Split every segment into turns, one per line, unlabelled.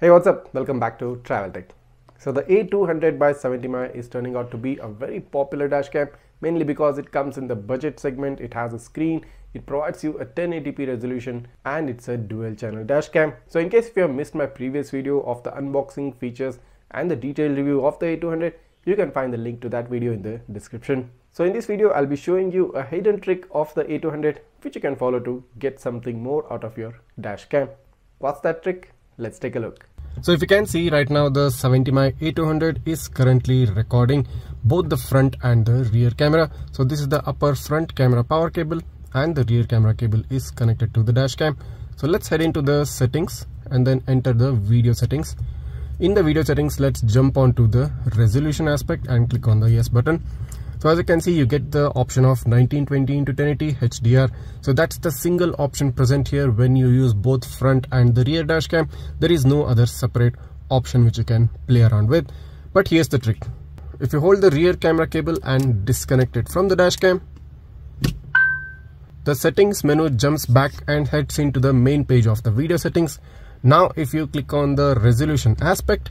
Hey, what's up? Welcome back to Travel Tech. So the A200 by 70mai is turning out to be a very popular dashcam, mainly because it comes in the budget segment. It has a screen, it provides you a 1080p resolution, and it's a dual channel dashcam. So in case if you have missed my previous video of the unboxing features and the detailed review of the A200, you can find the link to that video in the description. So in this video, I'll be showing you a hidden trick of the A200 which you can follow to get something more out of your dashcam. What's that trick? Let's take a look. So if you can see right now, the 70mai A200 is currently recording both the front and the rear camera. So this is the upper front camera power cable and the rear camera cable is connected to the dashcam. So let's head into the settings and then enter the video settings. In the video settings, let's jump onto the resolution aspect and click on the yes button. So as you can see, you get the option of 1920x1080 HDR. So that's the single option present here when you use both front and the rear dashcam. There is no other separate option which you can play around with. But here's the trick. If you hold the rear camera cable and disconnect it from the dashcam, the settings menu jumps back and heads into the main page of the video settings. Now if you click on the resolution aspect,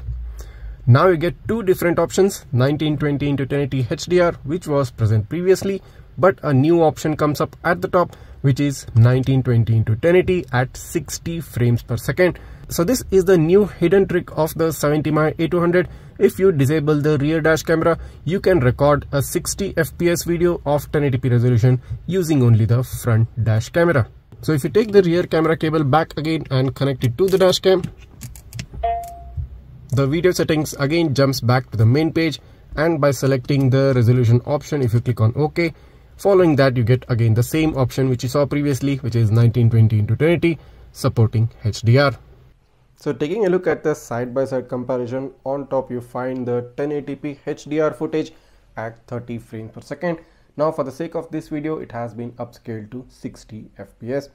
now you get two different options, 1920x1080 HDR, which was present previously, but a new option comes up at the top, which is 1920x1080 at 60 frames per second. So this is the new hidden trick of the 70mai A200. If you disable the rear dash camera, you can record a 60 fps video of 1080p resolution using only the front dash camera. So if you take the rear camera cable back again and connect it to the dash cam, the video settings again jumps back to the main page, and by selecting the resolution option, if you click on OK, following that you get again the same option which you saw previously, which is 1920x1080 supporting HDR. So taking a look at the side-by-side comparison, on top you find the 1080p HDR footage at 30 frames per second. Now for the sake of this video, it has been upscaled to 60 fps.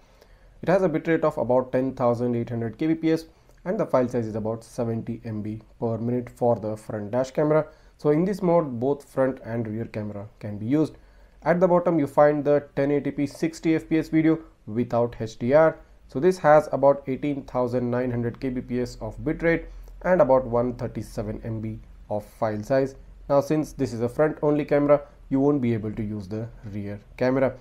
It has a bitrate of about 10,800 kbps and the file size is about 70 MB per minute for the front dash camera. So in this mode, both front and rear camera can be used. At the bottom you find the 1080p 60 fps video without HDR. So this has about 18,900 kbps of bitrate and about 137 MB of file size. Now since this is a front only camera, you won't be able to use the rear camera.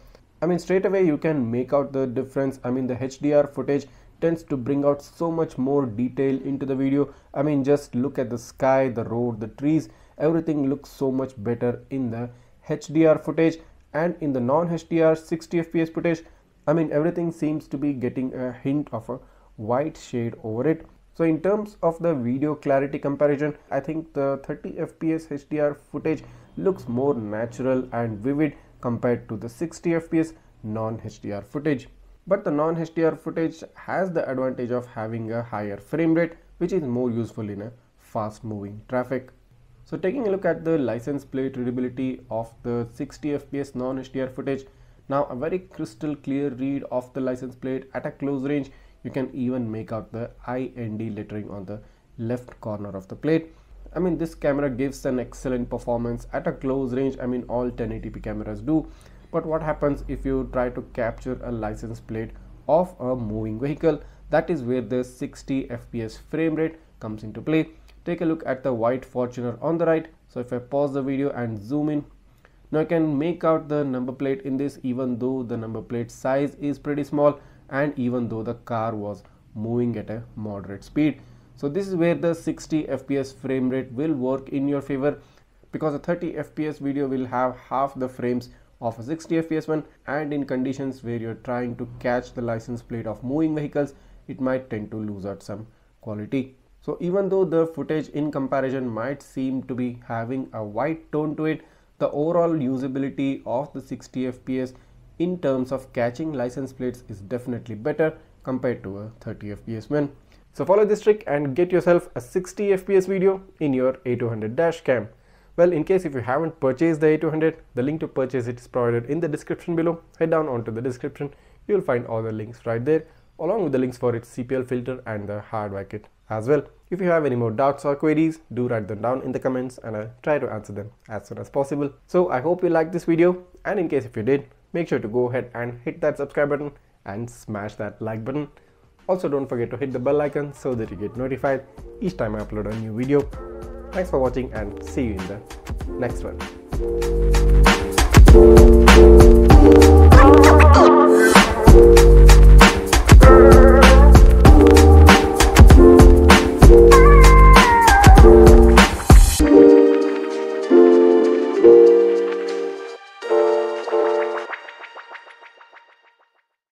Straight away you can make out the difference. The HDR footage tends to bring out so much more detail into the video. Just look at the sky, the road, the trees, everything looks so much better in the HDR footage, and in the non-HDR 60 fps footage, everything seems to be getting a hint of a white shade over it. So in terms of the video clarity comparison, I think the 30 fps HDR footage looks more natural and vivid compared to the 60 fps non-HDR footage. But the non-HDR footage has the advantage of having a higher frame rate, which is more useful in a fast moving traffic. So taking a look at the license plate readability of the 60 fps non-HDR footage, now a very crystal clear read of the license plate at a close range. You can even make out the IND lettering on the left corner of the plate. This camera gives an excellent performance at a close range. All 1080p cameras do. But what happens if you try to capture a license plate of a moving vehicle? That is where the 60 fps frame rate comes into play. Take a look at the white Fortuner on the right. So if I pause the video and zoom in, now I can make out the number plate in this, even though the number plate size is pretty small and even though the car was moving at a moderate speed. So this is where the 60 fps frame rate will work in your favor, because a 30 fps video will have half the frames of a 60 fps one, and in conditions where you're trying to catch the license plate of moving vehicles, it might tend to lose out some quality. So even though the footage in comparison might seem to be having a white tone to it, the overall usability of the 60 fps in terms of catching license plates is definitely better compared to a 30 fps one. So follow this trick and get yourself a 60 fps video in your A200 dashcam. Well, in case if you haven't purchased the A200, the link to purchase it is provided in the description below. Head down onto the description, you'll find all the links right there, along with the links for its CPL filter and the hardware kit as well. If you have any more doubts or queries, do write them down in the comments and I'll try to answer them as soon as possible. So I hope you liked this video, and in case if you did, make sure to go ahead and hit that subscribe button and smash that like button. Also, don't forget to hit the bell icon so that you get notified each time I upload a new video. Thanks for watching and see you in the next one.